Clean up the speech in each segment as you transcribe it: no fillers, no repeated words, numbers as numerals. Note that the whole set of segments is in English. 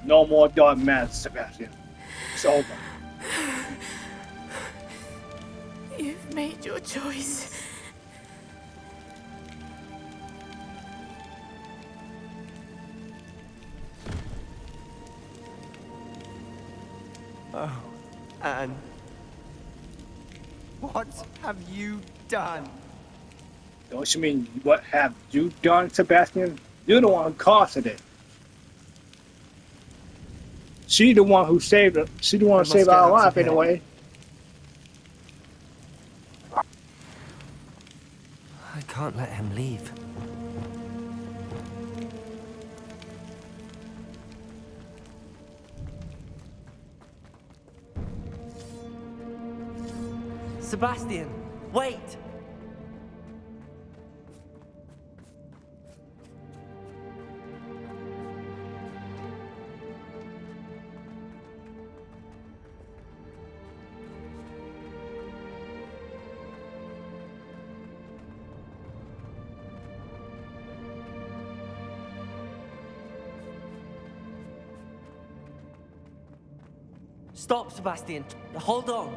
No more dark matter, Sebastian. It's over. You've made your choice. Oh, Anne. What have you done? Don't you mean what have you done, Sebastian? You're the one who caused it. She the one who saved it. She the one who saved our life anyway. I can't let him leave. Sebastian, wait! Stop, Sebastian. Hold on.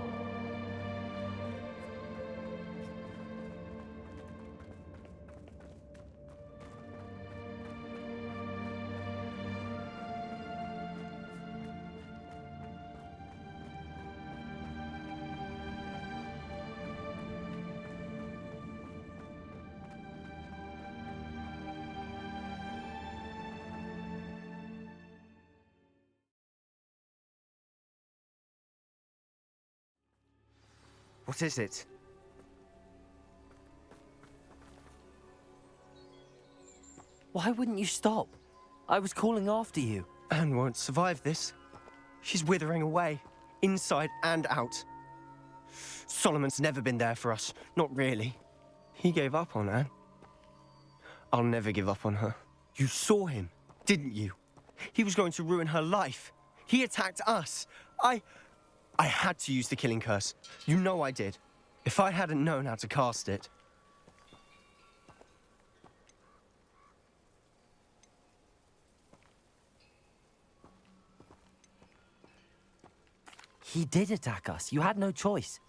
What is it? Why wouldn't you stop? I was calling after you. Anne won't survive this. She's withering away, inside and out. Solomon's never been there for us. Not really. He gave up on Anne. I'll never give up on her. You saw him, didn't you? He was going to ruin her life. He attacked us. I had to use the killing curse. You know I did. If I hadn't known how to cast it... He did attack us. You had no choice.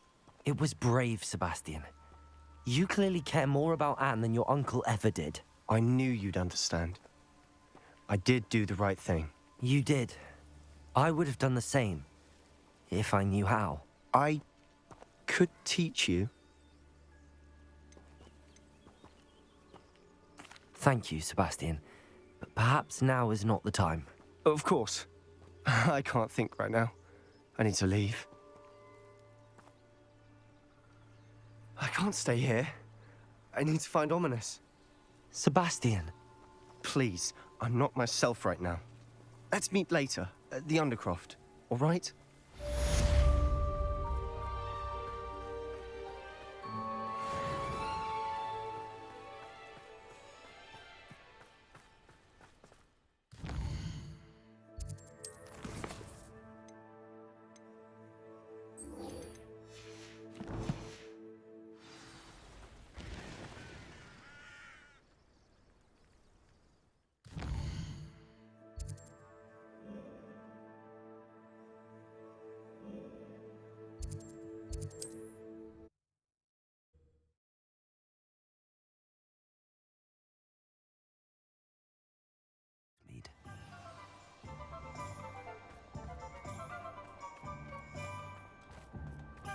It was brave, Sebastian. You clearly care more about Anne than your uncle ever did. I knew you'd understand. I did do the right thing. You did. I would have done the same, if I knew how. I could teach you. Thank you, Sebastian. But perhaps now is not the time. Of course. I can't think right now. I need to leave. I can't stay here. I need to find Ominous. Sebastian. Please, I'm not myself right now. Let's meet later at the Undercroft, all right?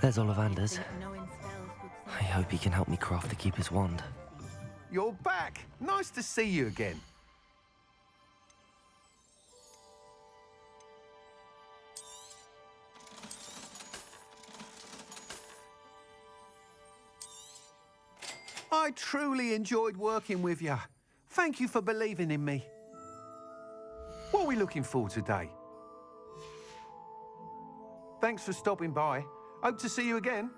There's Ollivander's. I hope he can help me craft the Keeper's wand. You're back. Nice to see you again. I truly enjoyed working with you. Thank you for believing in me. What are we looking for today? Thanks for stopping by. Hope to see you again.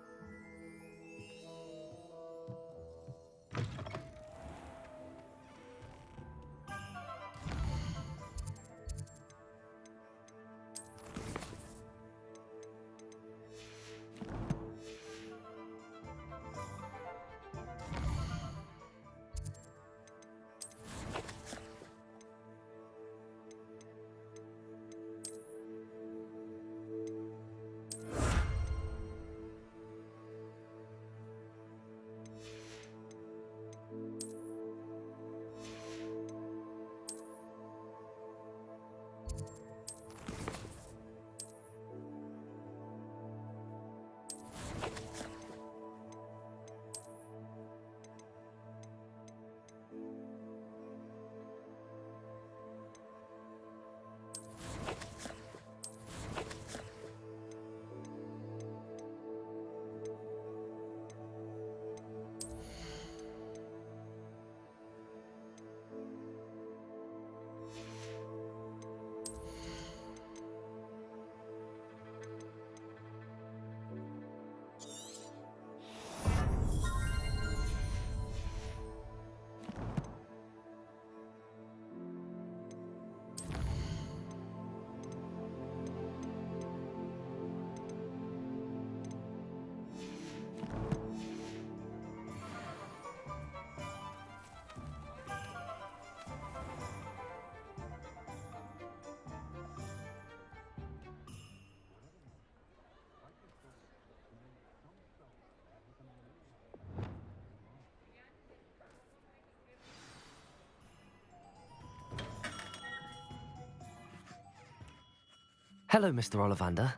Hello, Mr. Ollivander.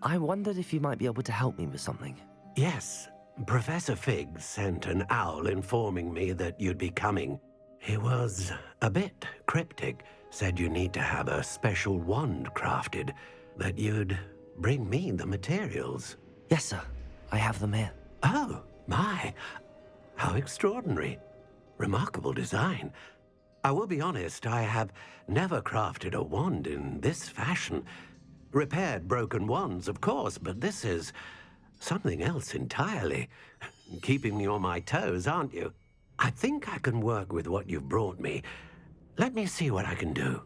I wondered if you might be able to help me with something. Yes, Professor Fig sent an owl informing me that you'd be coming. He was a bit cryptic, said you need to have a special wand crafted, that you'd bring me the materials. Yes, sir. I have them here. Oh, my. How extraordinary. Remarkable design. I will be honest, I have never crafted a wand in this fashion. Repaired broken wands, of course, but this is something else entirely. Keeping me on my toes, aren't you? I think I can work with what you've brought me. Let me see what I can do.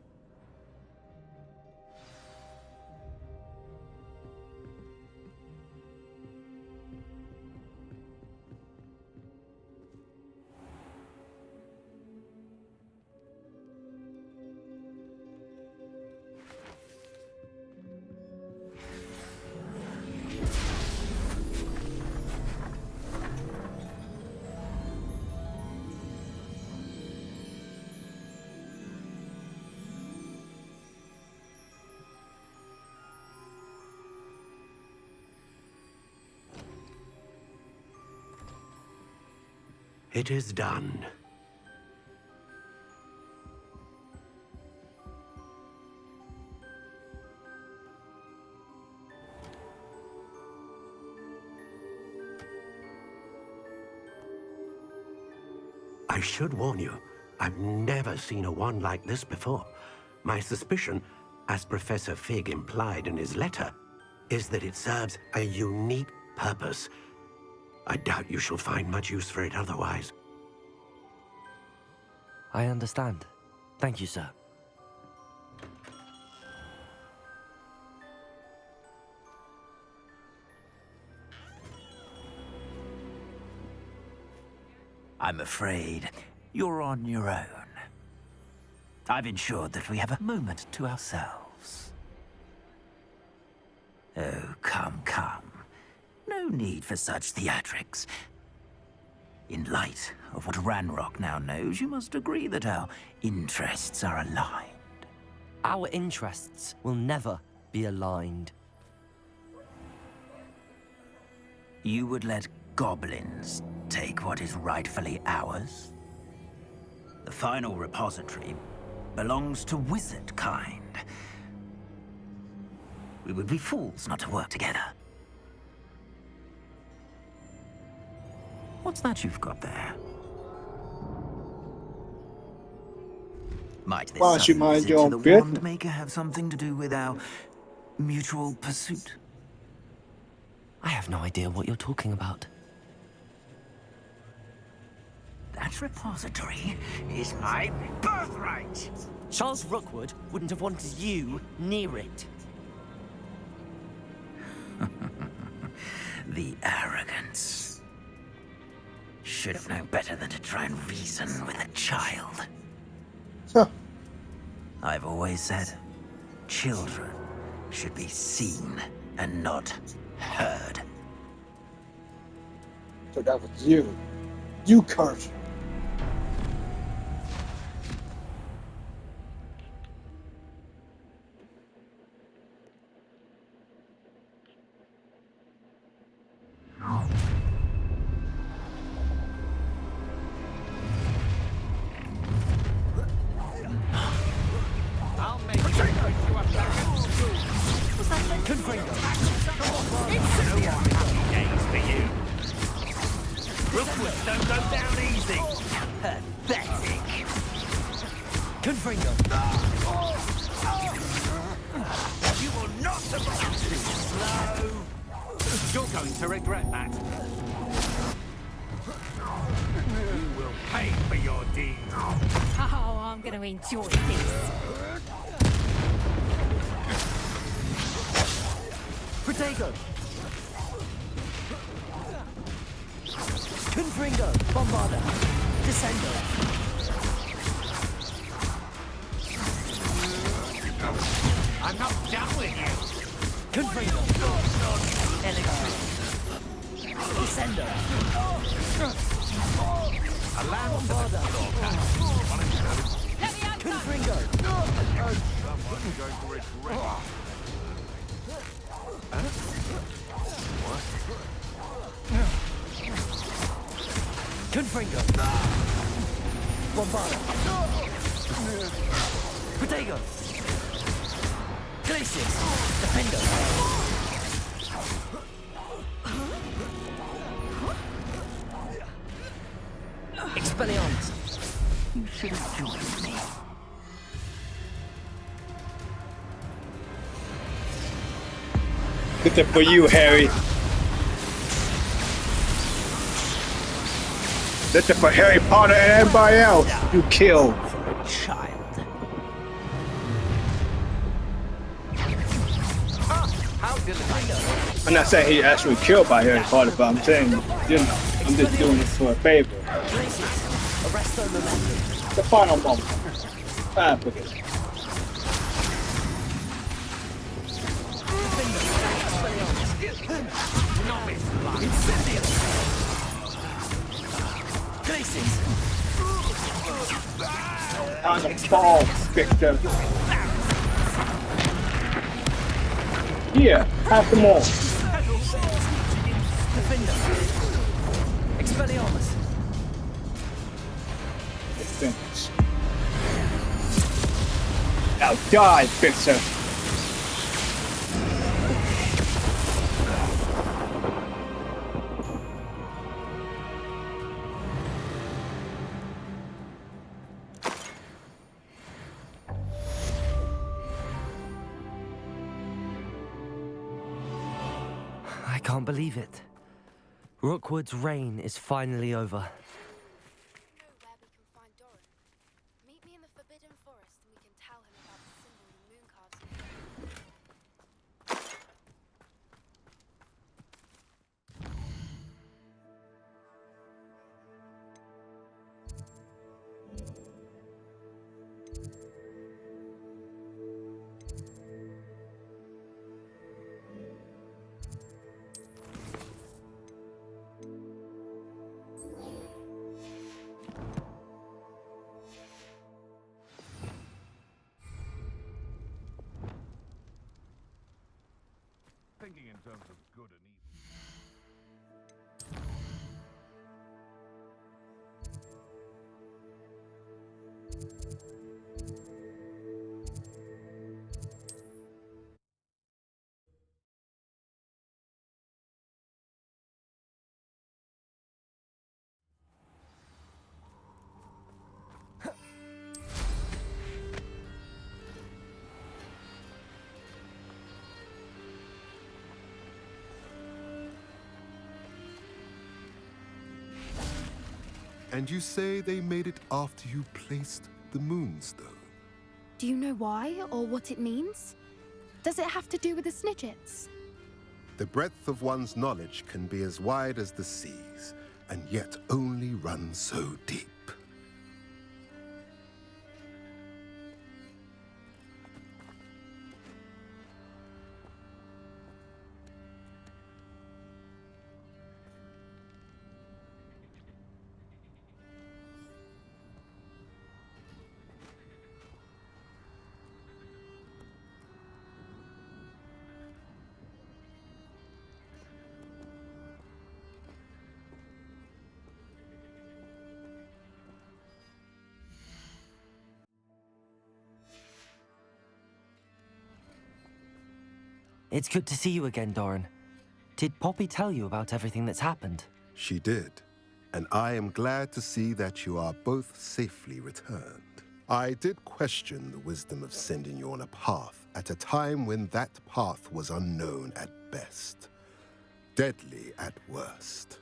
It is done. I should warn you, I've never seen a wand like this before. My suspicion, as Professor Fig implied in his letter, is that it serves a unique purpose. I doubt you shall find much use for it otherwise. I understand. Thank you, sir. I'm afraid you're on your own. I've ensured that we have a moment to ourselves. Oh, come, come. No need for such theatrics. In light of what Ranrock now knows, you must agree that our interests are aligned. Our interests will never be aligned. You would let goblins take what is rightfully ours? The final repository belongs to wizard kind. We would be fools not to work together. What's that you've got there? Might this Why don't you sudden mind visit your to the business? Wandmaker have something to do with our mutual pursuit? I have no idea what you're talking about. That repository is my birthright! Charles Rookwood wouldn't have wanted you near it. The arrogance. Should have known better than to try and reason with a child. Huh. I've always said, children should be seen and not heard. So that was you. You, Kurt. Don't go down easy! Pathetic! Confringo! You will not survive too slow! You're going to regret that. You will pay for your deeds! Oh, I'm gonna enjoy this. Protego! Confringo! Bombarda! Descendo! I'm not done with you. Confringo! Electric! Descendo! Bombarda! Confringo! Confringo. Bombarda. Protego. Glacius. Defendo. Expelliarmus. You should have joined me. Good thing for you, Harry. That's it for Harry Potter and everybody else you killed. For a child. I'm not saying he actually killed by Harry Potter, but I'm saying, you know, I'm just doing this for a favor. Glacius. Arresto momentum. The final moment. Ah, forget it. Glacius. On the ball, Victor. Here, have them all. Defendo. Expelliarmus. Finish. Now die, Victor. I can't believe it. Rookwood's reign is finally over. Know where we can find Doran. Meet me in the Forbidden Forest and we can tell him about the symbol in Mooncastle. Thinking in terms of good and evil. And you say they made it after you placed the Moonstone? Do you know why or what it means? Does it have to do with the Snidgets? The breadth of one's knowledge can be as wide as the seas, and yet only run so deep. It's good to see you again, Doran. Did Poppy tell you about everything that's happened? She did, and I am glad to see that you are both safely returned. I did question the wisdom of sending you on a path at a time when that path was unknown at best, deadly at worst.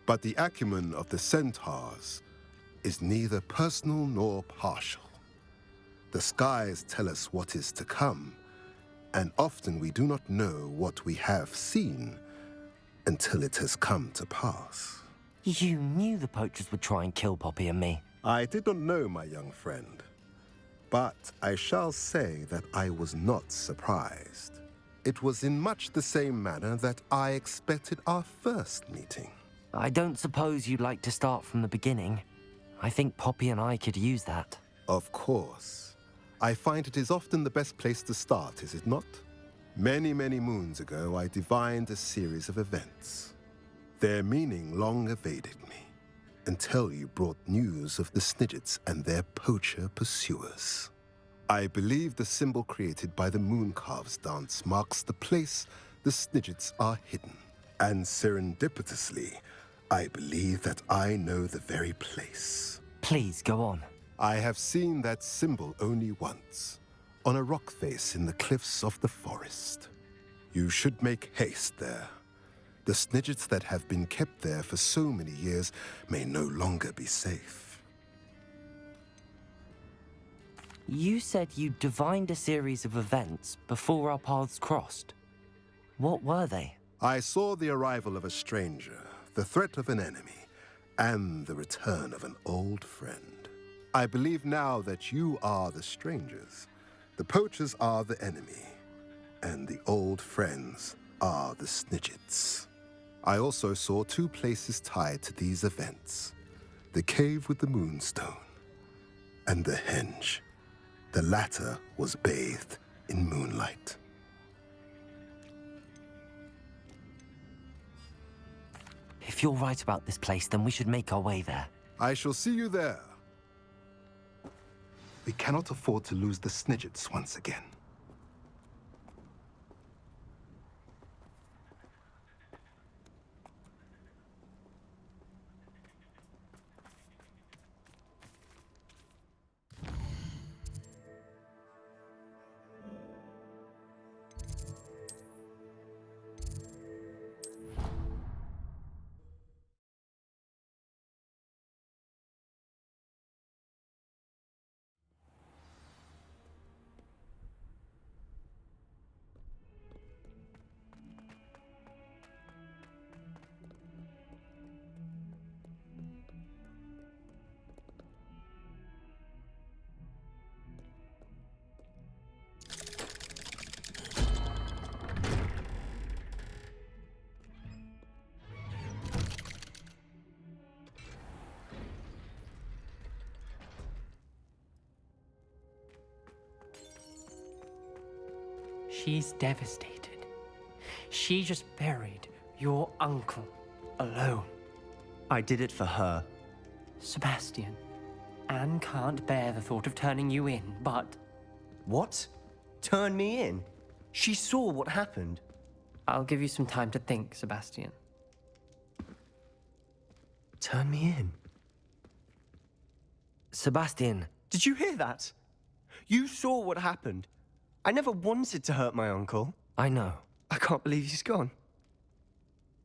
But the acumen of the centaurs is neither personal nor partial. The skies tell us what is to come, and often we do not know what we have seen until it has come to pass. You knew the poachers would try and kill Poppy and me. I did not know, my young friend, but I shall say that I was not surprised. It was in much the same manner that I expected our first meeting. I don't suppose you'd like to start from the beginning. I think Poppy and I could use that. Of course. I find it is often the best place to start, is it not? Many, many moons ago, I divined a series of events. Their meaning long evaded me, until you brought news of the Snidgets and their poacher pursuers. I believe the symbol created by the Mooncalves dance marks the place the Snidgets are hidden. And serendipitously, I believe that I know the very place. Please, go on. I have seen that symbol only once, on a rock face in the cliffs of the forest. You should make haste there. The Snidgets that have been kept there for so many years may no longer be safe. You said you divined a series of events before our paths crossed. What were they? I saw the arrival of a stranger, the threat of an enemy, and the return of an old friend. I believe now that you are the strangers, the poachers are the enemy, and the old friends are the Snidgets. I also saw two places tied to these events: the cave with the moonstone and the henge. The latter was bathed in moonlight. If you're right about this place, then we should make our way there. I shall see you there. We cannot afford to lose the Snidgets once again. She's devastated. She just buried your uncle alone. I did it for her. Sebastian, Anne can't bear the thought of turning you in, but... What? Turn me in? She saw what happened. I'll give you some time to think, Sebastian. Turn me in? Sebastian. Did you hear that? You saw what happened. I never wanted to hurt my uncle. I know. I can't believe he's gone.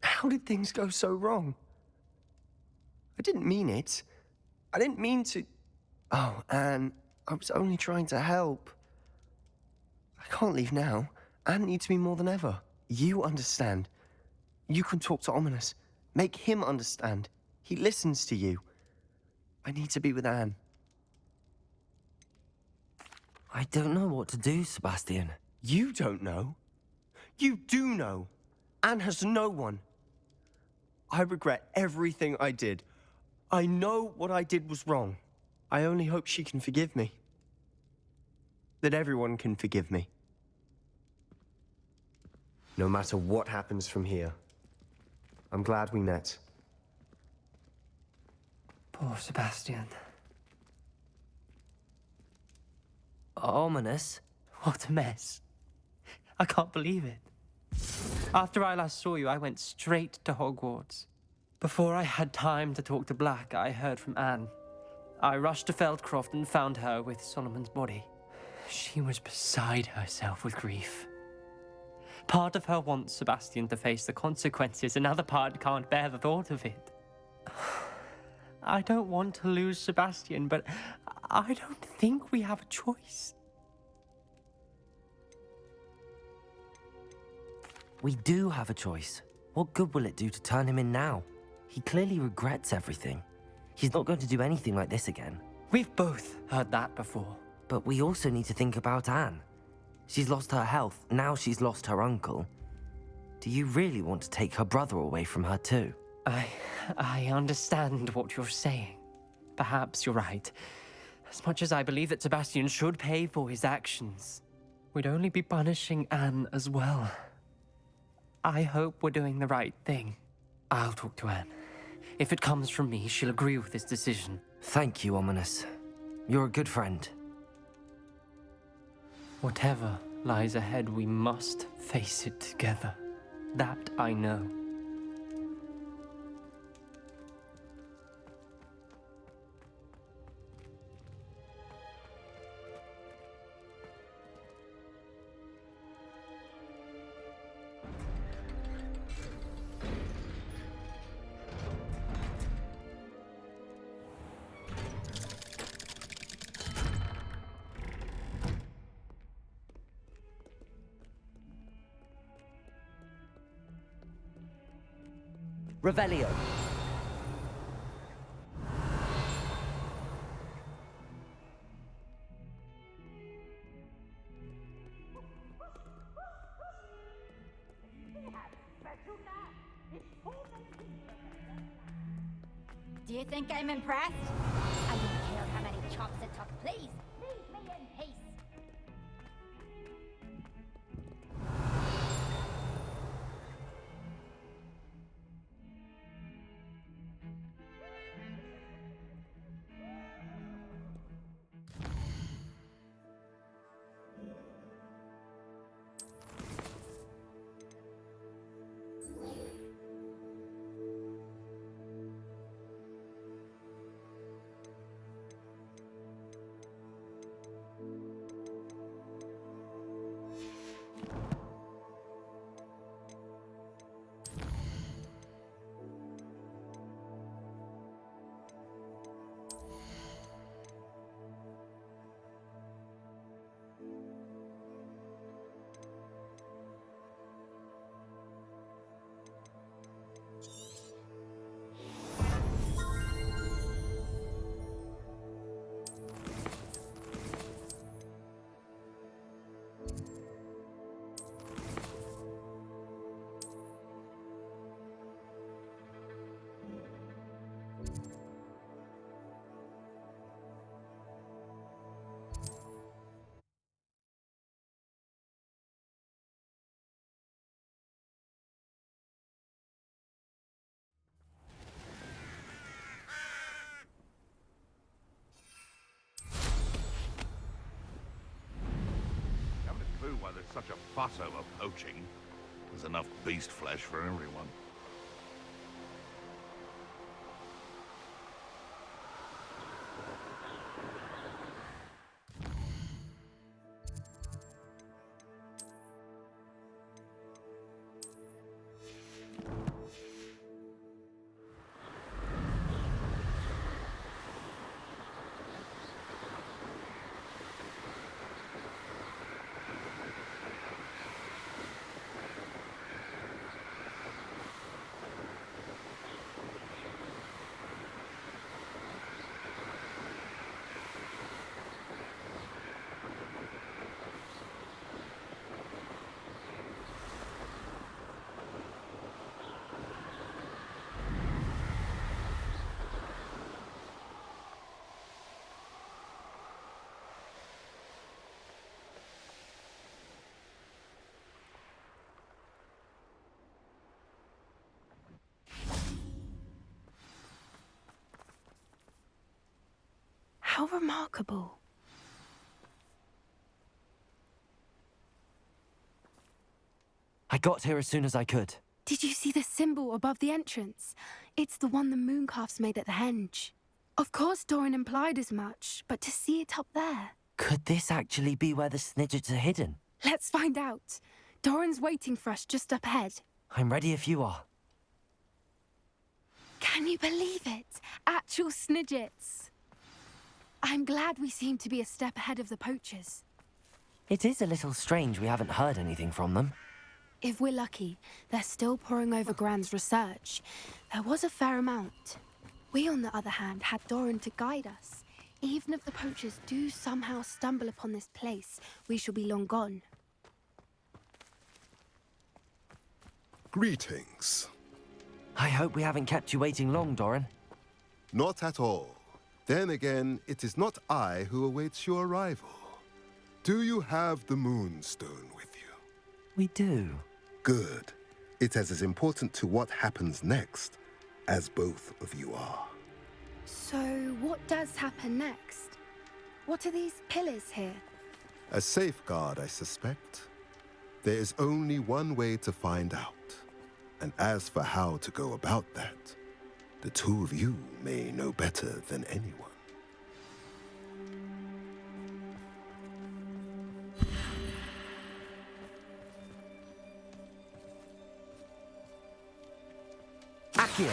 How did things go so wrong? I didn't mean it. I didn't mean to... Oh, Anne, I was only trying to help. I can't leave now. Anne needs me more than ever. You understand. You can talk to Ominous. Make him understand. He listens to you. I need to be with Anne. I don't know what to do, Sebastian. You don't know. You do know. Anne has no one. I regret everything I did. I know what I did was wrong. I only hope she can forgive me. That everyone can forgive me. No matter what happens from here, I'm glad we met. Poor Sebastian. Ominous? What a mess. I can't believe it. After I last saw you, I went straight to Hogwarts. Before I had time to talk to Black, I heard from Anne. I rushed to Feldcroft and found her with Solomon's body. She was beside herself with grief. Part of her wants Sebastian to face the consequences, another part can't bear the thought of it. I don't want to lose Sebastian, but I don't think we have a choice. We do have a choice. What good will it do to turn him in now? He clearly regrets everything. He's not going to do anything like this again. We've both heard that before. But we also need to think about Anne. She's lost her health, now she's lost her uncle. Do you really want to take her brother away from her too? I understand what you're saying. Perhaps you're right. As much as I believe that Sebastian should pay for his actions, we'd only be punishing Anne as well. I hope we're doing the right thing. I'll talk to Anne. If it comes from me, she'll agree with this decision. Thank you, Ominous. You're a good friend. Whatever lies ahead, we must face it together. That I know. Revelio. Do you think I'm impressed? I don't care how many chops it took. Please, leave me in peace. Why there's such a fuss over poaching. There's enough beast flesh for everyone. How remarkable. I got here as soon as I could. Did you see the symbol above the entrance? It's the one the mooncalfs made at the henge. Of course Doran implied as much, but to see it up there... Could this actually be where the Snidgets are hidden? Let's find out. Doran's waiting for us just up ahead. I'm ready if you are. Can you believe it? Actual Snidgets. I'm glad we seem to be a step ahead of the poachers. It is a little strange we haven't heard anything from them. If we're lucky, they're still poring over Gran's research. There was a fair amount. We, on the other hand, had Doran to guide us. Even if the poachers do somehow stumble upon this place, we shall be long gone. Greetings. I hope we haven't kept you waiting long, Doran. Not at all. Then again, it is not I who awaits your arrival. Do you have the Moonstone with you? We do. Good. It is as important to what happens next as both of you are. So, what does happen next? What are these pillars here? A safeguard, I suspect. There is only one way to find out. And as for how to go about that, the two of you may know better than anyone. Accio!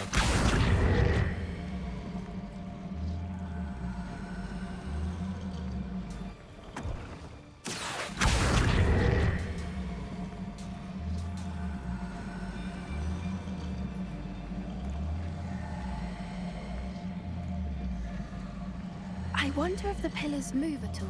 I wonder if the pillars move at all.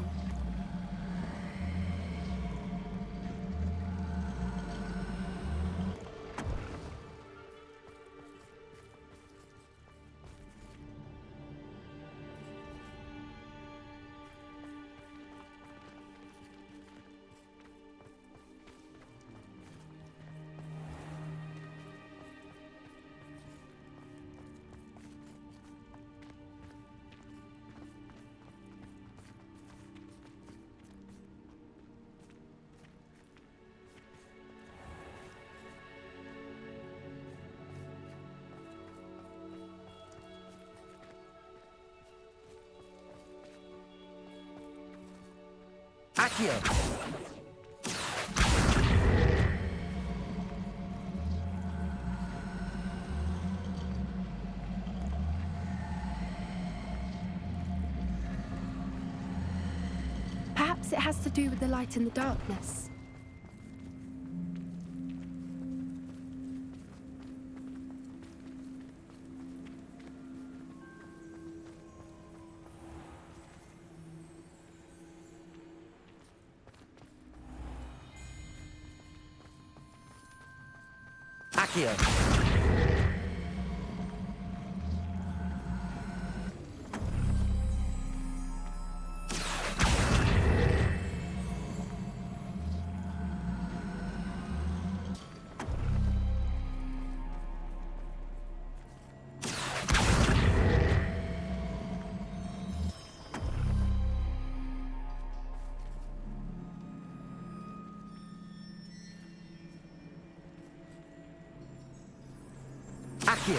Accio! Perhaps it has to do with the light and the darkness. Accio! Accio!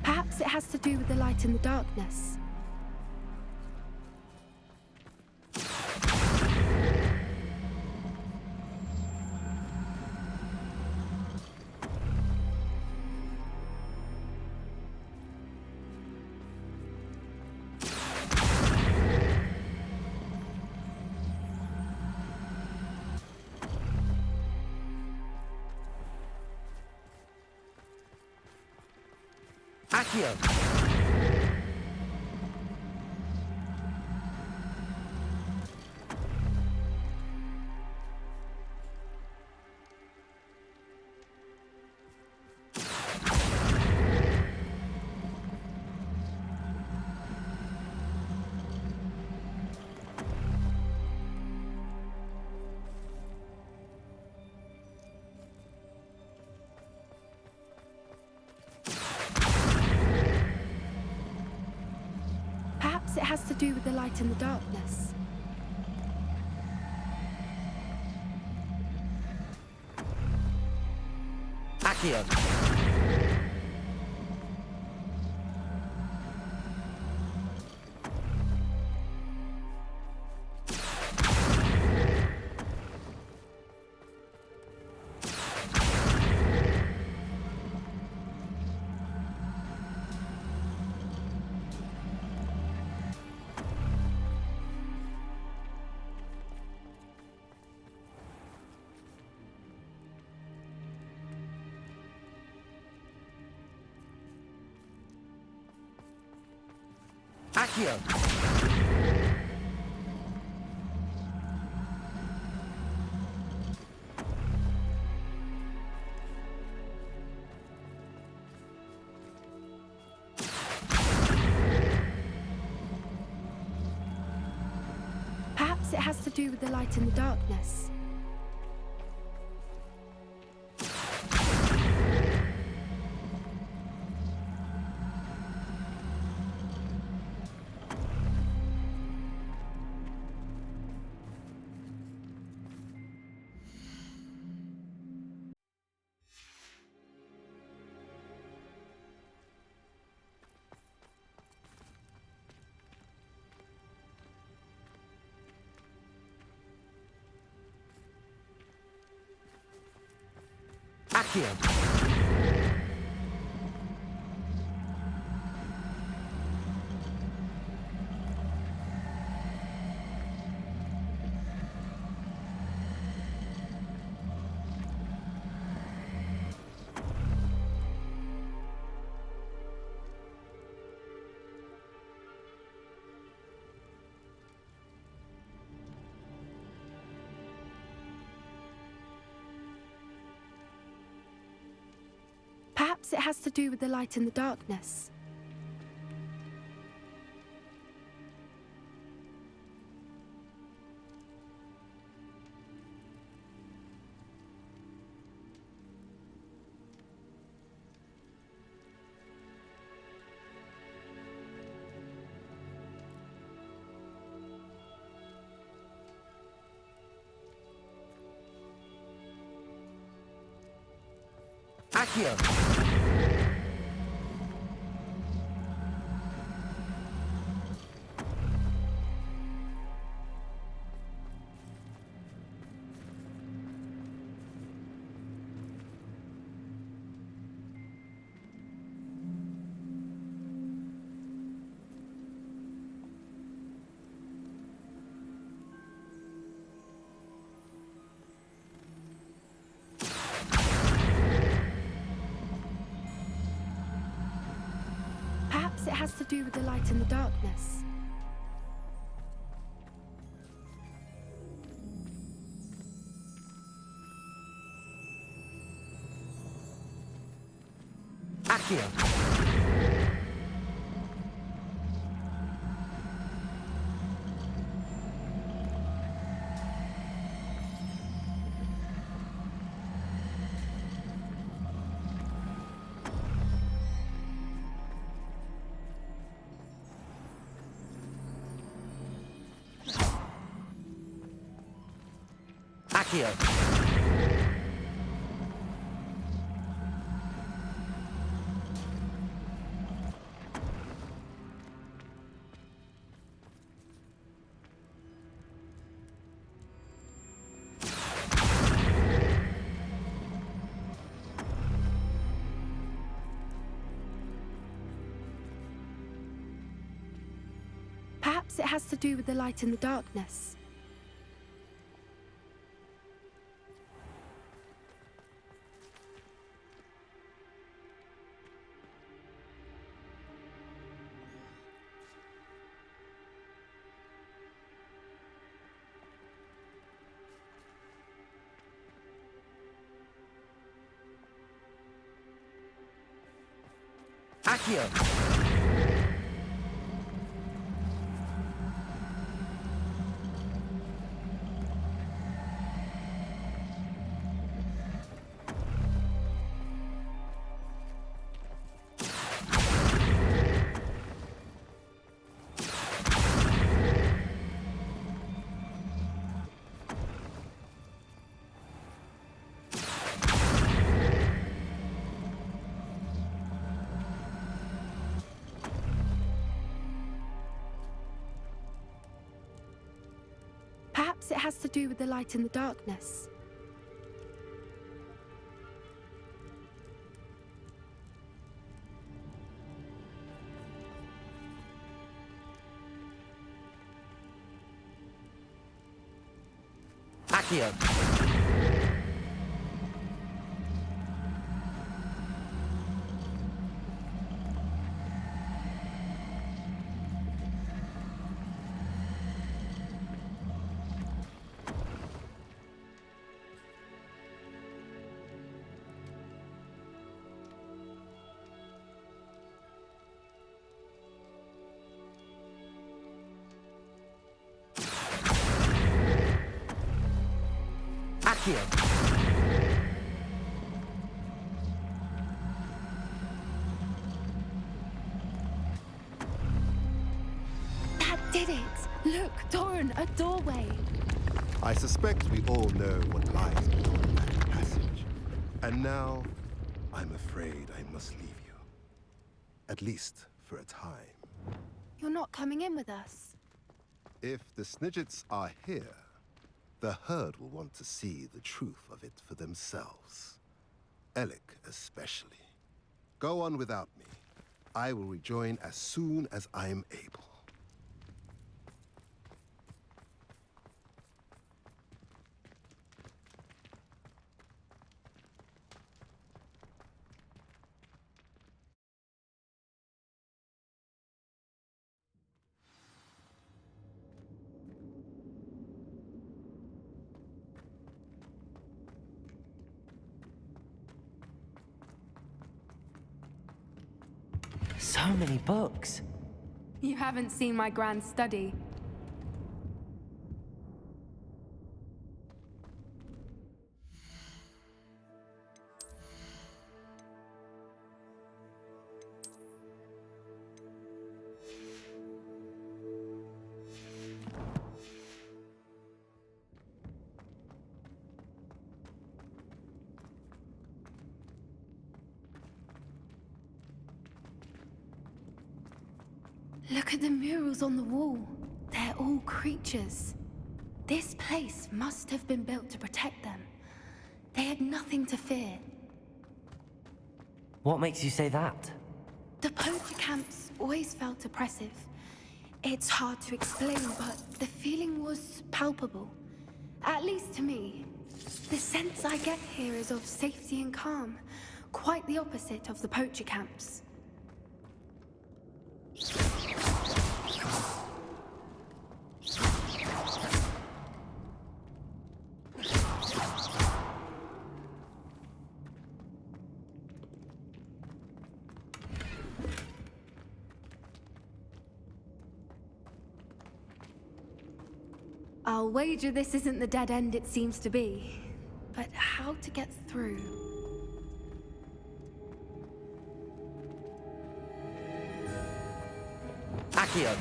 Perhaps it has to do with the light and the darkness. Accio! Perhaps it has to do with the light and the darkness. Accio! Accio! has to do with the light and the darkness. Accio! Perhaps it has to do with the light and the darkness. Accio! Perhaps it has to do with the light and the darkness. Accio! Accio! Perhaps it has to do with the light and the darkness. Accio! Perhaps it has to do with the light and the darkness. Accio! Accio. That did it! Look, Doran, a doorway. I suspect we all know what lies beyond that passage. And now, I'm afraid I must leave you. At least for a time. You're not coming in with us. If the Snidgets are here, the herd will want to see the truth of it for themselves. Alec especially. Go on without me. I will rejoin as soon as I'm able. So many books. You haven't seen my grand study. Look at the murals on the wall. They're all creatures. This place must have been built to protect them. They had nothing to fear. What makes you say that? The poacher camps always felt oppressive. It's hard to explain, but the feeling was palpable. At least to me. The sense I get here is of safety and calm. Quite the opposite of the poacher camps. I'll wager this isn't the dead end it seems to be. But how to get through? Accio.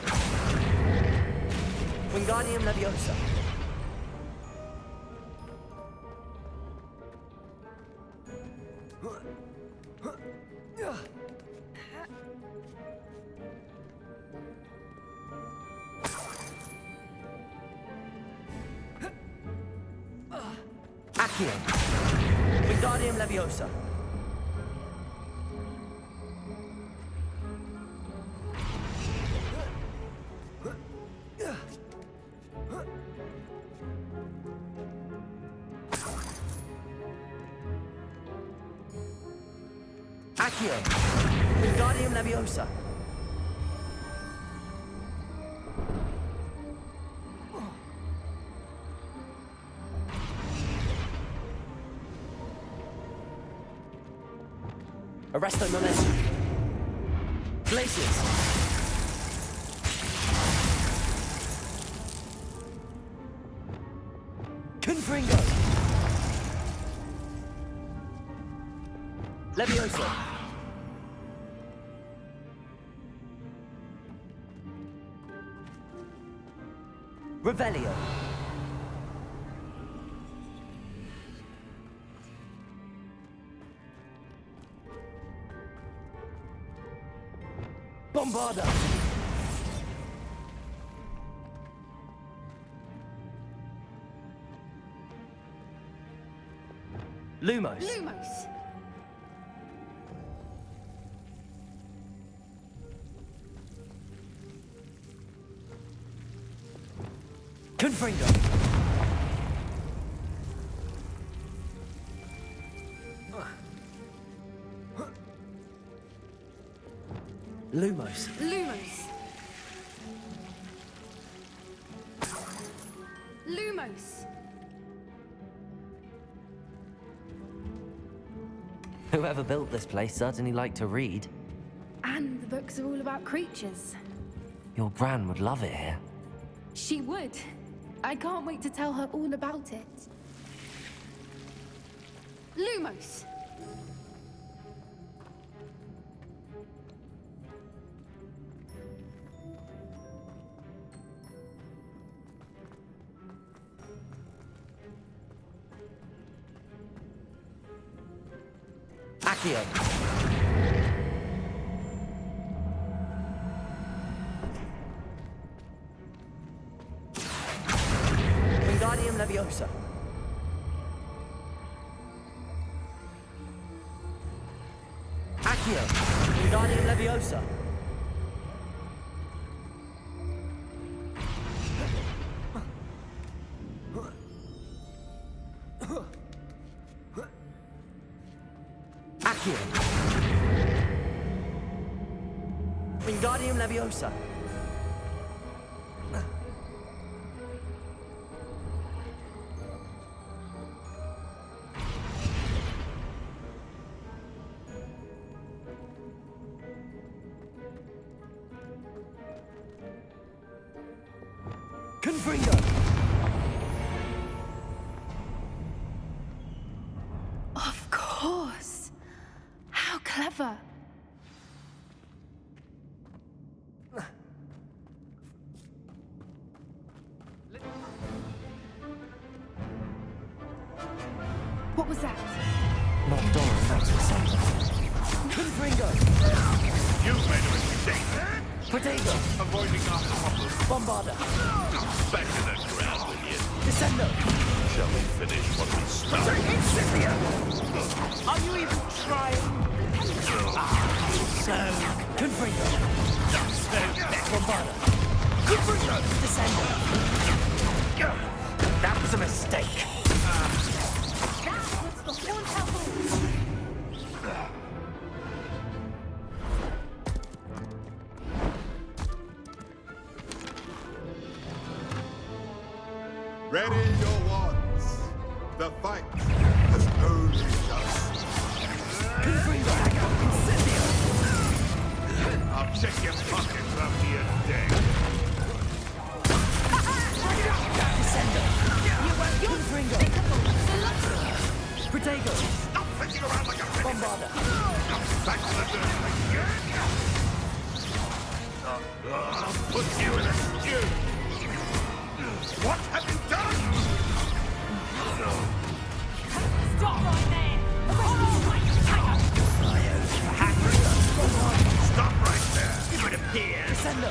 Wingardium Leviosa. Accio. Wingardium Leviosa. Accio. Wingardium Leviosa. Arresto Momentum. Glaciers. Confringo. Leviosa. Revelio. Bombarda. Lumos. Lumos! Confringo. Lumos. Lumos! Lumos! Whoever built this place certainly liked to read. And the books are all about creatures. Your Gran would love it here. She would. I can't wait to tell her all about it. Lumos! Accio. Wingardium Leviosa. Accio. Wingardium Leviosa. Accio. Wingardium Leviosa. Confringo. Of course. How clever. What was that? Not Doran, that's for something. Confringo. You've made a mistake. Protego. Avoiding our problems. Bombarda. Back to the ground with you. Descendo. Shall we finish what we started? Are you even trying? So, Confringo. Bombarda. Confringo! Descendo. That was a mistake. That's the Horntail. Ready your wands. The fight has only just. I'll check your pockets after you're dead. Confringo. Protego. Stop fetching around like a penny. Bombarda. Back to the dirt again. I'll put you in a stew. What have you done? Stop right there! Oh, my tiger! Stop right there. It appears. Descendo.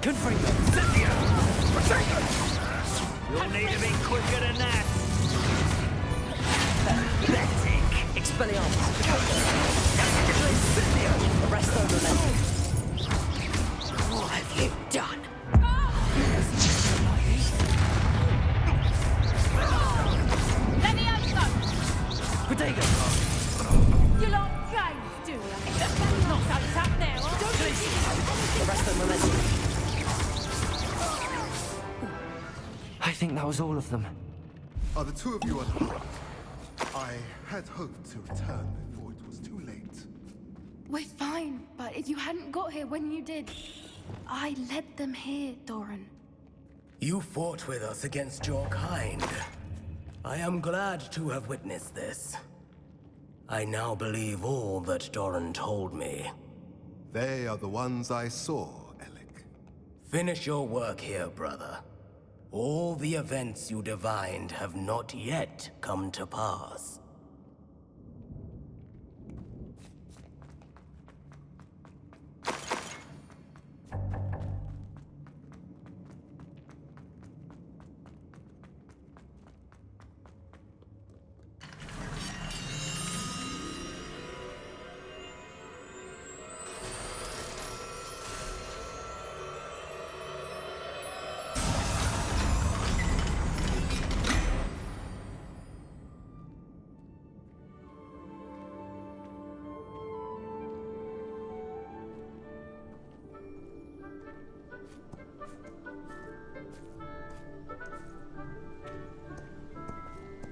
Confringo. Cynthia! Protego! You'll need to be quicker than that. Pathetic. Expelliarmus. Arresto Momento. What have you done? Let me out, Protego. you lot games, do you? Not so tough now, huh? Arresto Momento. I think that was all of them. Are the two of you unharmed? I had hoped to return before it was too late. We're fine, but if you hadn't got here when you did, I led them here, Doran. You fought with us against your kind. I am glad to have witnessed this. I now believe all that Doran told me. They are the ones I saw, Alec. Finish your work here, brother. All the events you divined have not yet come to pass.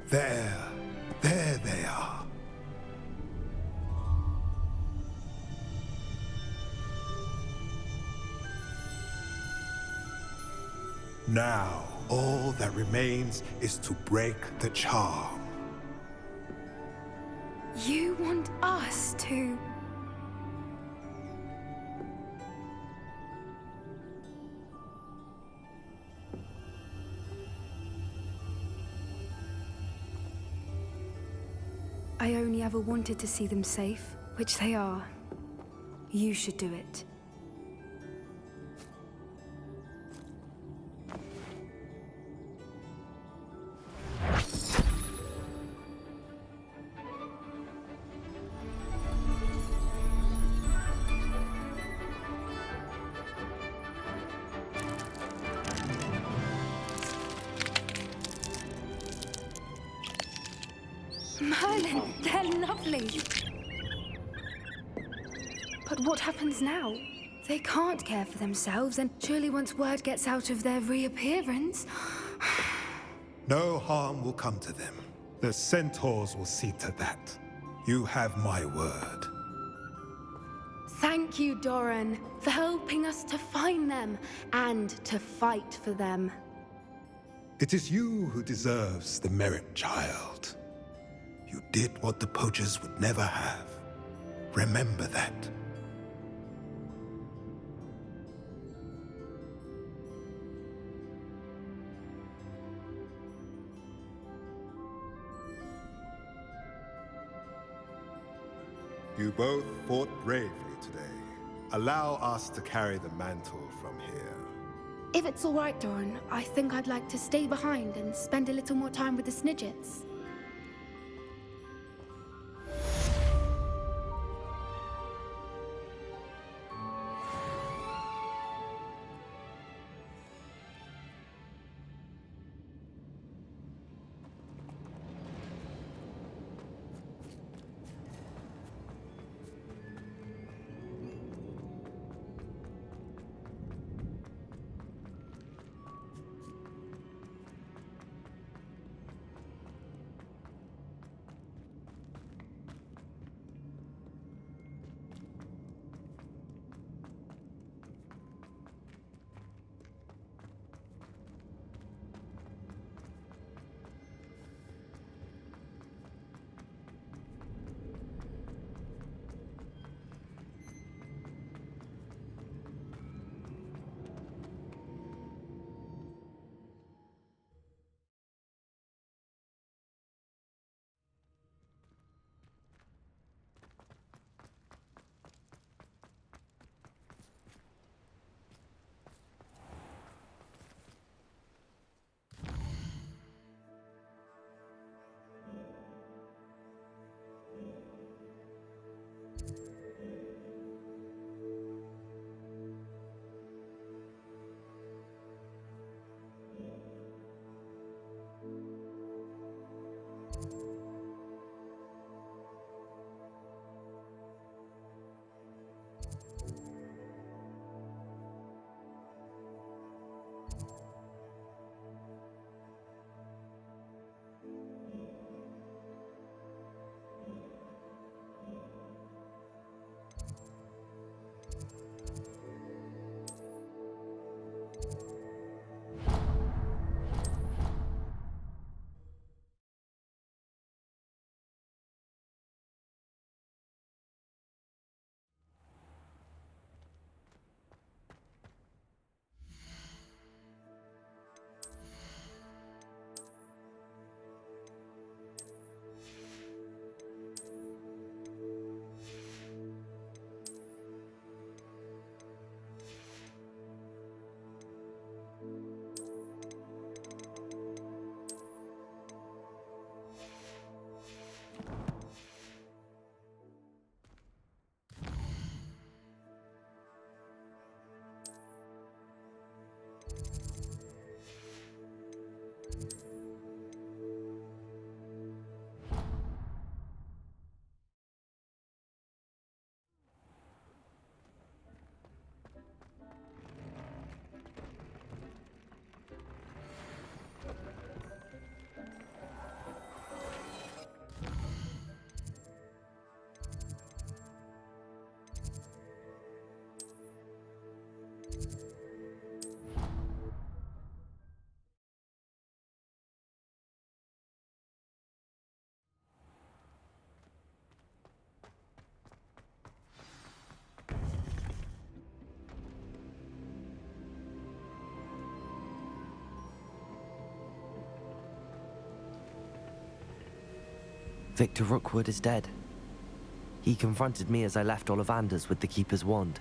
There they are. Now, All that remains is to break the charm. You want us to... I only ever wanted to see them safe, which they are. You should do it. Merlin, they're lovely. But what happens now? They can't care for themselves, and surely once word gets out of their reappearance... No harm will come to them. The centaurs will see to that. You have my word. Thank you, Doran, for helping us to find them and to fight for them. It is you who deserves the merit, child. You did what the poachers would never have. Remember that. You both fought bravely today. Allow us to carry the mantle from here. If it's all right, Doran, I think I'd like to stay behind and spend a little more time with the Snidgets. Victor Rookwood is dead. He confronted me as I left Ollivander's with the Keeper's wand.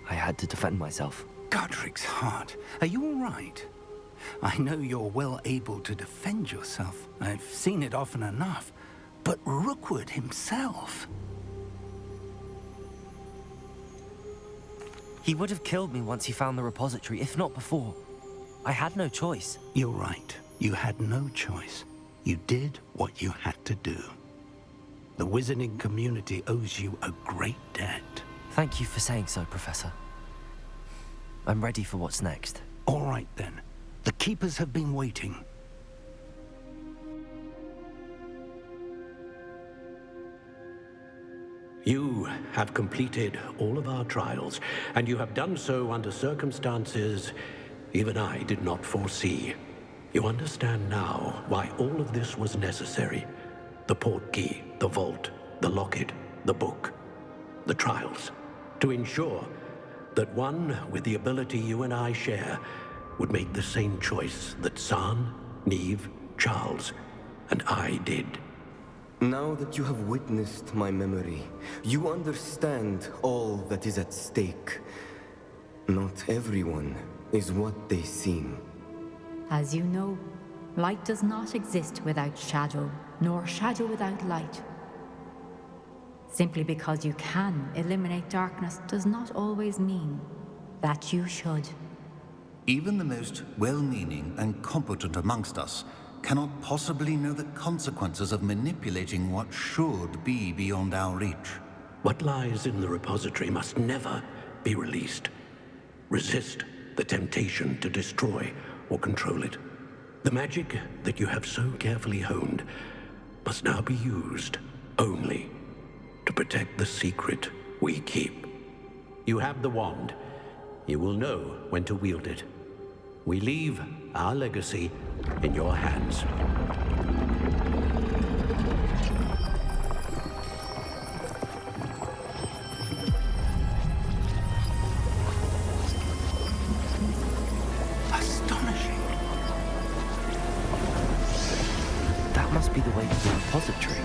I had to defend myself. Godric's heart. Are you all right? I know you're well able to defend yourself. I've seen it often enough. But Rookwood himself... He would have killed me once he found the repository, if not before. I had no choice. You're right. You had no choice. You did what you had to do. The wizarding community owes you a great debt. Thank you for saying so, Professor. I'm ready for what's next. All right, then. The Keepers have been waiting. You have completed all of our trials, and you have done so under circumstances even I did not foresee. You understand now why all of this was necessary. The portkey, the vault, the locket, the book, the trials. To ensure that one with the ability you and I share would make the same choice that San, Neve, Charles, and I did. Now that you have witnessed my memory, you understand all that is at stake. Not everyone is what they seem. As you know, light does not exist without shadow, nor shadow without light. Simply because you can eliminate darkness does not always mean that you should. Even the most well-meaning and competent amongst us cannot possibly know the consequences of manipulating what should be beyond our reach. What lies in the repository must never be released. Resist the temptation to destroy or control it. The magic that you have so carefully honed must now be used only to protect the secret we keep. You have the wand. You will know when to wield it. We leave our legacy in your hands. Astonishing. That must be the way to the repository.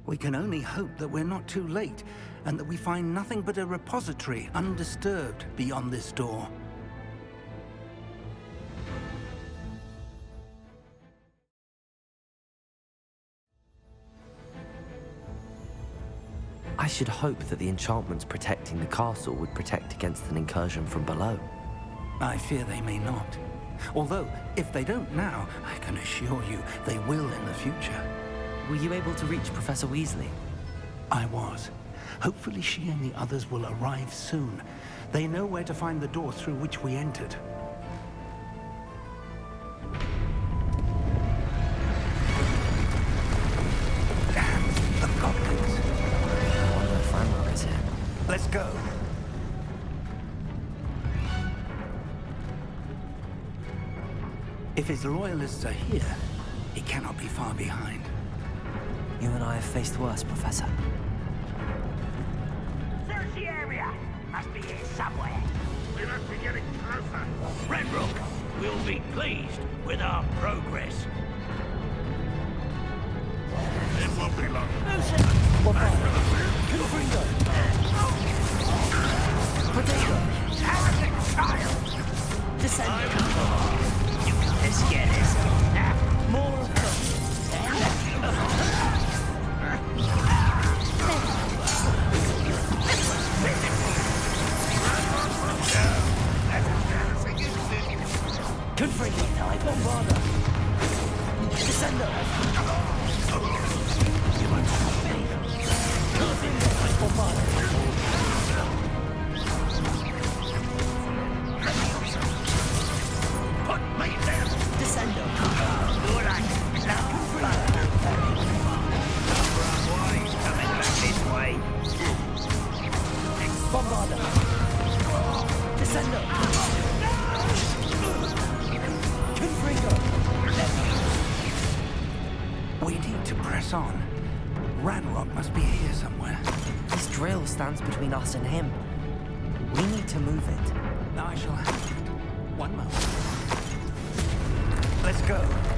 We can only hope that we're not too late, and that we find nothing but a repository undisturbed beyond this door. I should hope that the enchantments protecting the castle would protect against an incursion from below. I fear they may not. Although, if they don't now, I can assure you they will in the future. Were you able to reach Professor Weasley? I was. Hopefully she and the others will arrive soon. They know where to find the door through which we entered. Damn, the goblins. I wonder if Ranrock is here. Let's go. If his loyalists are here, he cannot be far behind. You and I have faced worse, Professor. Search the area! Must be here somewhere. We must be getting closer. Ranrock will be pleased with our progress. It won't be long. Descend. Let's get this. More of Confringo, I bombarda. Descendo. You won't stop me. Confringo, I bombarda. Put me there. Descendo. Good eye. Now, boys coming back this way. Bombarda. Descendo. Confringo. grill stands between us and him. We need to move it. I shall have it. One moment. Let's go.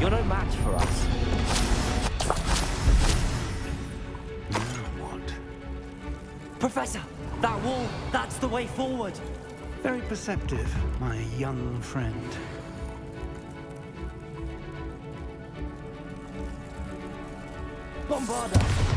You're no match for us. Now what? Professor, that wall, that's the way forward. Very perceptive, my young friend. Bombarda!